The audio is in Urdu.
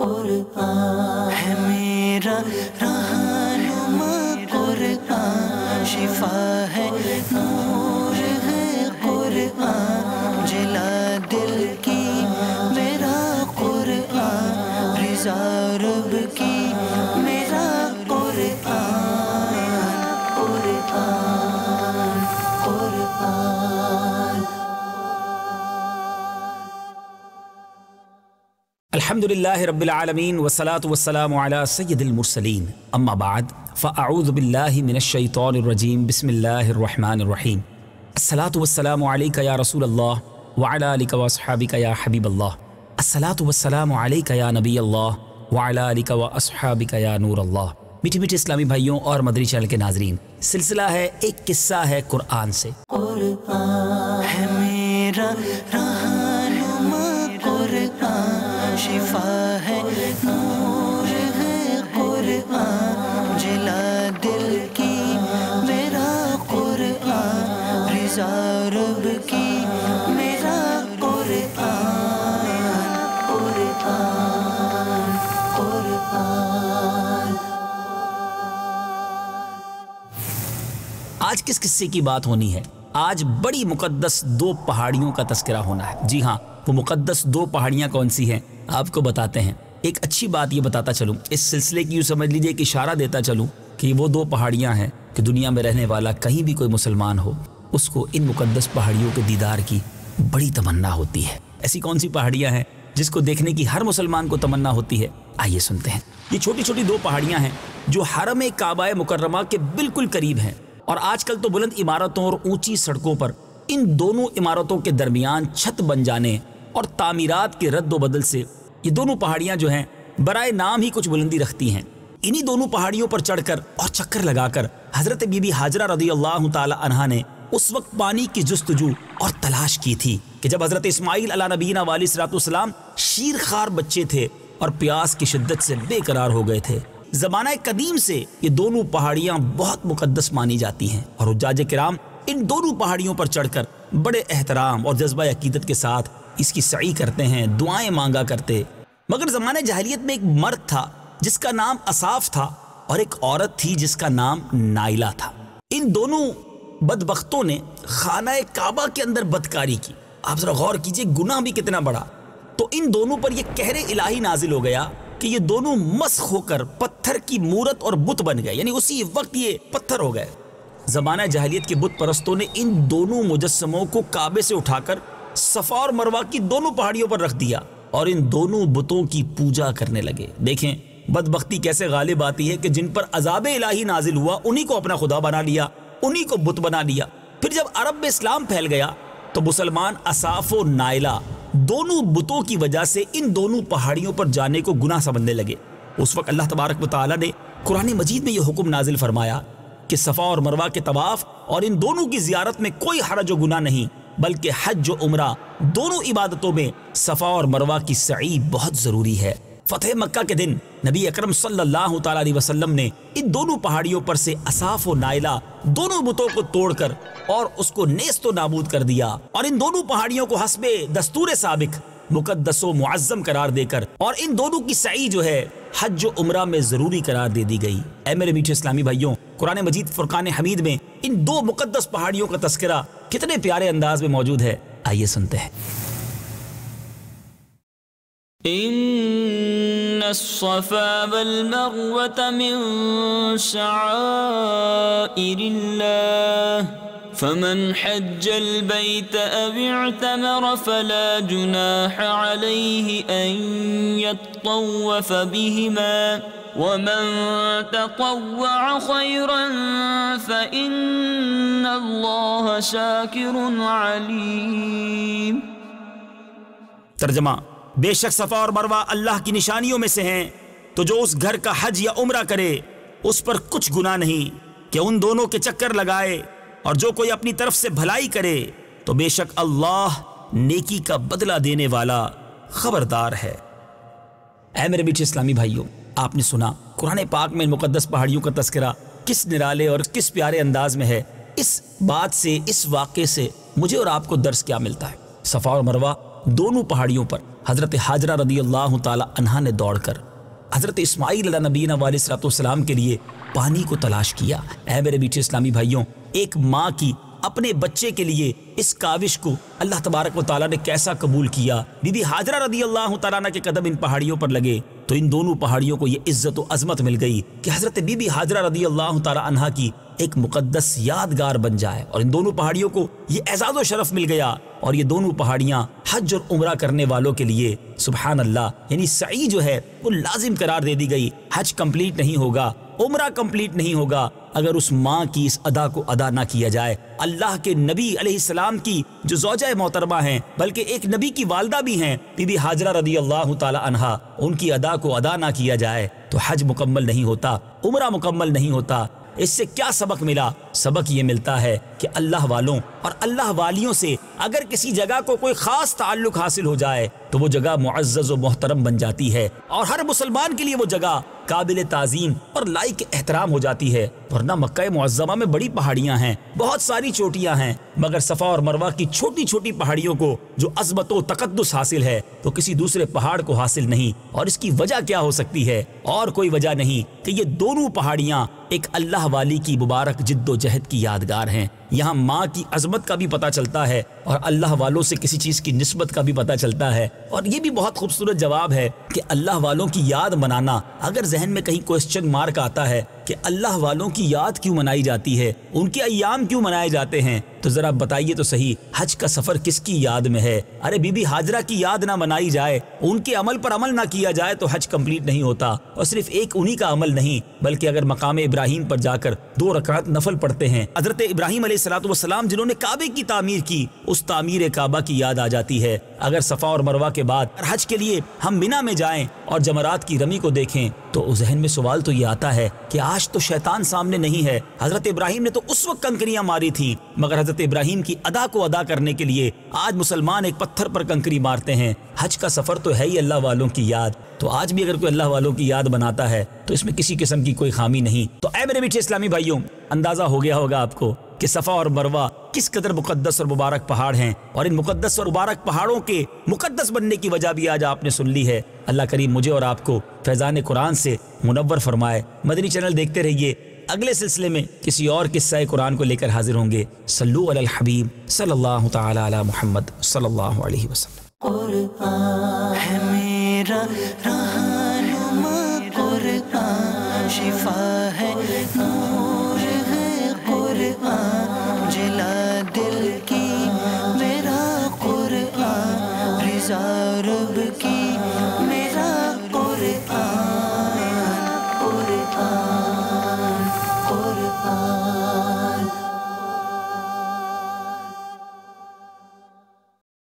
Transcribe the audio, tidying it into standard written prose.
قرآن ہے میرا رہنما قرآن، شفا ہے نور ہے قرآن، جلا دل کی میرا قرآن، رضا رب کی میرا قرآن، قرآن قرآن۔ الحمدللہ رب العالمین والصلاة والسلام علی سید المرسلین، اما بعد فاعوذ باللہ من الشیطان الرجیم، بسم اللہ الرحمن الرحیم۔ الصلاة والسلام علیک یا رسول اللہ وعلی آلک واصحابک یا حبیب اللہ، الصلاة والسلام علیک یا نبی اللہ وعلی آلک واصحابک یا نور اللہ۔ میٹھے میٹھے اسلامی بھائیوں اور مدنی چینل کے ناظرین، سلسلہ ہے ایک قصہ ہے قرآن سے۔ قرآن ہے میرا رہنما قرآن، شفا ہے نور ہے قرآن، جلا دل کی میرا قرآن، رضا رب کی میرا قرآن، قرآن قرآن۔ آج کس قصے کی بات ہونی ہے؟ آج بڑی مقدس دو پہاڑیوں کا تذکرہ ہونا ہے۔ جی ہاں، وہ مقدس دو پہاڑیاں کون سی ہیں آپ کو بتاتے ہیں۔ ایک اچھی بات یہ بتاتا چلوں، اس سلسلے کی یوں سمجھ لیجئے کہ اشارہ دیتا چلوں کہ وہ دو پہاڑیاں ہیں کہ دنیا میں رہنے والا کہیں بھی کوئی مسلمان ہو، اس کو ان مقدس پہاڑیوں کے دیدار کی بڑی تمنا ہوتی ہے۔ ایسی کون سی پہاڑیاں ہیں جس کو دیکھنے کی ہر مسلمان کو تمنا ہوتی ہے؟ آئیے سنتے ہیں۔ یہ چھوٹی چھوٹی دو پہاڑیاں ہیں جو حرم کعبہ مکرمہ کے بالکل قریب ہیں، اور آج کل تو بلند عمارتوں اور اونچی سڑکوں پر ان دونوں عمارتوں کے درمیان چھت بن جانے اور تعمیرات کے رد و بدل سے یہ دونوں پہاڑیاں جو ہیں برائے نام ہی کچھ بلندی رکھتی ہیں۔ انہی دونوں پہاڑیوں پر چڑھ کر اور چکر لگا کر حضرت بی بی ہاجرہ رضی اللہ تعالی عنہا نے اس وقت پانی کی جستجو اور تلاش کی تھی کہ جب حضرت اسماعیل علیہ نبینا علیہ الصلوۃ والسلام شیرخوار بچے تھے اور پیاس کی شدت سے بے قرار ہو گئے تھے۔ زمانہ قدیم سے یہ دونوں پہاڑیاں بہت مقدس مانی جاتی ہیں، اور حجاج کرام ان دونوں پہاڑیوں پر چڑھ کر بڑے احترام اور جذبہ عقیدت کے ساتھ اس کی سعی کرتے ہیں، دعائیں مانگا کرتے۔ مگر زمانہ جاہلیت میں ایک مرد تھا جس کا نام اصاف تھا، اور ایک عورت تھی جس کا نام نائلہ تھا۔ ان دونوں بدبختوں نے خانہ کعبہ کے اندر بدکاری کی۔ آپ ذرا غور کیجئے گناہ بھی کتنا بڑا۔ تو ان دونوں پر یہ قہر الہی نازل ہو گیا کہ یہ دونوں مسخ ہو کر پتھر کی مورت اور بت بن گئے، یعنی اسی وقت یہ پتھر ہو گئے۔ زمانہ جاہلیت کے بت پرستوں نے ان دونوں مجسموں کو کعبے سے اٹھا کر صفا اور مروہ کی دونوں پہاڑیوں پر رکھ دیا اور ان دونوں بتوں کی پوجا کرنے لگے۔ دیکھیں بدبختی کیسے غالب آتی ہے کہ جن پر عذاب الہی نازل ہوا انہی کو اپنا خدا بنا لیا، انہی کو بت بنا لیا۔ پھر جب عرب میں اسلام پھیل گیا تو مسلمان اصاف و نائلہ دونوں بتوں کی وجہ سے ان دونوں پہاڑیوں پر جانے کو گناہ سمجھنے لگے۔ اس وقت اللہ تبارک و تعالیٰ نے قرآن مجید میں یہ حکم نازل فرمایا کہ صفا اور مروہ کے طواف اور ان دونوں کی زیارت میں کوئی حرج و گناہ نہیں، بلکہ حج و عمرہ دونوں عبادتوں میں صفا اور مروہ کی سعی بہت ضروری ہے۔ فتح مکہ کے دن نبی اکرم صلی اللہ تعالیٰ علیہ وسلم نے ان دونوں پہاڑیوں پر سے اصاف و نائلہ دونوں بتوں کو توڑ کر اور اس کو نیست و نابود کر دیا، اور ان دونوں پہاڑیوں کو حسب دستور سابق مقدس و معظم قرار دے کر اور ان دونوں کی سعی جو ہے حج و عمرہ میں ضروری قرار دے دی گئی۔ اے میرے میٹھے اسلامی بھائیوں، قرآن مجید فرقان حمید میں ان دو مقدس پہاڑیوں کا تذکرہ کتنے پیارے انداز میں موجود ہے، آئیے سنتے ہیں۔ ان الصفا والمروة من شعائر الله فمن حج البيت أو اعتمر فلا جناح عليه أن يطوف بهما ومن تطوع خيرا فإن الله شاكر عليم۔ ترجمہ: بے شک صفا اور مروہ اللہ کی نشانیوں میں سے ہیں، تو جو اس گھر کا حج یا عمرہ کرے اس پر کچھ گناہ نہیں کہ ان دونوں کے چکر لگائے، اور جو کوئی اپنی طرف سے بھلائی کرے تو بے شک اللہ نیکی کا بدلہ دینے والا خبردار ہے۔ اے میرے میٹھے اسلامی بھائیوں، آپ نے سنا قرآن پاک میں مقدس پہاڑیوں کا تذکرہ کس نرالے اور کس پیارے انداز میں ہے۔ اس بات سے، اس واقعے سے مجھے اور آپ کو درس کیا ملتا ہے؟ صفا اور مروہ دونوں پہاڑیوں پر حضرت حاجرہ رضی اللہ تعالی عنہا نے دوڑ کر حضرت اسماعیل علیہ نبینا علیہ الصلوۃ والسلام کے لیے پانی کو تلاش کیا۔ اے میرے میٹھے اسلامی بھائیوں، ایک ماں کی اپنے بچے کے لیے اس کاوش کو اللہ تبارک و تعالیٰ نے کیسا قبول کیا۔ بی بی حاجرہ رضی اللہ تعالیٰ عنہ کے قدم ان پہاڑیوں پر لگے تو ان دونوں پہاڑیوں کو یہ عزت و عظمت مل گئی کہ حضرت بی بی حاجرہ رضی اللہ تعالیٰ عنہ کی ایک مقدس یادگار بن جائے، اور ان دونوں پہاڑیوں کو یہ اعزاز و شرف مل گیا، اور یہ دونوں پہاڑیاں حج اور عمرہ کرنے والوں کے لیے سبحان اللہ یعنی سعی جو ہے وہ لازم قرار دے دی گئی۔ حج کمپلیٹ نہیں ہوگا، عمرہ کمپلیٹ نہیں ہوگا اگر اس ماں کی اس ادا کو ادا نہ کیا جائے۔ اللہ کے نبی علیہ السلام کی جو زوجہ محترمہ ہیں، بلکہ ایک نبی کی والدہ بھی ہیں، بی بی حاجرہ رضی اللہ تعالی عنہا، ان کی ادا کو ادا نہ کیا جائے تو حج مکمل نہیں ہوتا، عمرہ مکمل نہیں ہوتا۔ اس سے کیا سبق ملا؟ سبق یہ ملتا ہے کہ اللہ والوں اور اللہ والیوں سے اگر کسی جگہ کو کوئی خاص تعلق حاصل ہو جائے تو وہ جگہ معزز و محترم بن جاتی ہے، اور ہر مسلمان کے لیے وہ جگہ قابل تعظیم اور لائق احترام ہو جاتی ہے۔ ورنہ مکہ معظمہ میں بڑی پہاڑیاں ہیں، بہت ساری چوٹیاں ہیں، مگر صفا اور مروہ کی چھوٹی چھوٹی پہاڑیوں کو جو عظمت و تقدس حاصل ہے تو کسی دوسرے پہاڑ کو حاصل نہیں۔ اور اس کی وجہ کیا ہو سکتی ہے؟ اور کوئی وجہ نہیں کہ یہ دونوں پہاڑیاں ایک اللہ والی کی مبارک جد و جہد کی یادگار ہیں۔ یہاں ماں کی عظمت کا بھی پتہ چلتا ہے اور اللہ والوں سے کسی چیز کی نسبت کا بھی پتہ چلتا ہے۔ اور یہ بھی بہت خوبصورت جواب ہے کہ اللہ والوں کی یاد منانا۔ اگر ذہن میں کہیں کوسچن مارک آتا ہے کہ اللہ والوں کی یاد کیوں منائی جاتی ہے، ان کے ایام کیوں منائے جاتے ہیں، تو ذرا بتائیے تو صحیح، حج کا سفر کس کی یاد میں ہے؟ ارے بی بی حاجرہ کی یاد نہ منائی جائے، ان کے عمل پر عمل نہ کیا جائے تو حج کمپلیٹ نہیں ہوتا۔ اور صرف ایک انہی کا عمل نہیں، بلکہ اگر مقام ابراہیم پر جا کر 2 رکعت نفل پڑھتے ہیں، حضرت ابراہیم علیہ الصلوۃ والسلام جنہوں نے کعبے کی تعمیر کی، اس تعمیر کعبہ کی یاد آ جاتی ہے۔ اگر صفا اور مروہ کے بعد حج کے لیے ہم مینا میں جائیں اور جمرات کی رمی کو دیکھیں تو ذہن میں سوال تو یہ آتا ہے کہ آج تو شیطان سامنے نہیں ہے۔ حضرت ابراہیم نے تو اس وقت کنکریاں ماری تھیں، مگر حضرت ابراہیم کی ادا کو ادا کرنے کے لیے آج مسلمان ایک پتھر پر کنکری مارتے ہیں۔ حج کا سفر تو ہے ہی اللہ والوں کی یاد، تو آج بھی اگر کوئی اللہ والوں کی یاد بناتا ہے تو اس میں کسی قسم کی کوئی خامی نہیں۔ تو اے میرے میٹھے اسلامی بھائیوں، اندازہ ہو گیا ہوگا آپ کو کہ صفا اور مروہ کس قدر مقدس اور مبارک پہاڑ ہیں، اور ان مقدس اور مبارک پہاڑوں کے مقدس بننے کی وجہ بھی آج آپ نے سن لی ہے۔ اللہ کریم مجھے اور آپ کو فیضان قرآن سے منور فرمائے۔ مدنی چینل دیکھتے رہیے، اگلے سلسلے میں کسی اور قصہ قرآن کو لے کر حاضر ہوں گے۔ صلو علی الحبیب صلی اللہ تعالی علی محمد صلی اللہ علیہ وسلم۔ قرآن ہے میرا رہنما، قرآن شفا ہے، نور ہے قرآن، جلا دل کی میرا قرآن، رضا رب کی میرا قرآن، قرآن قرآن۔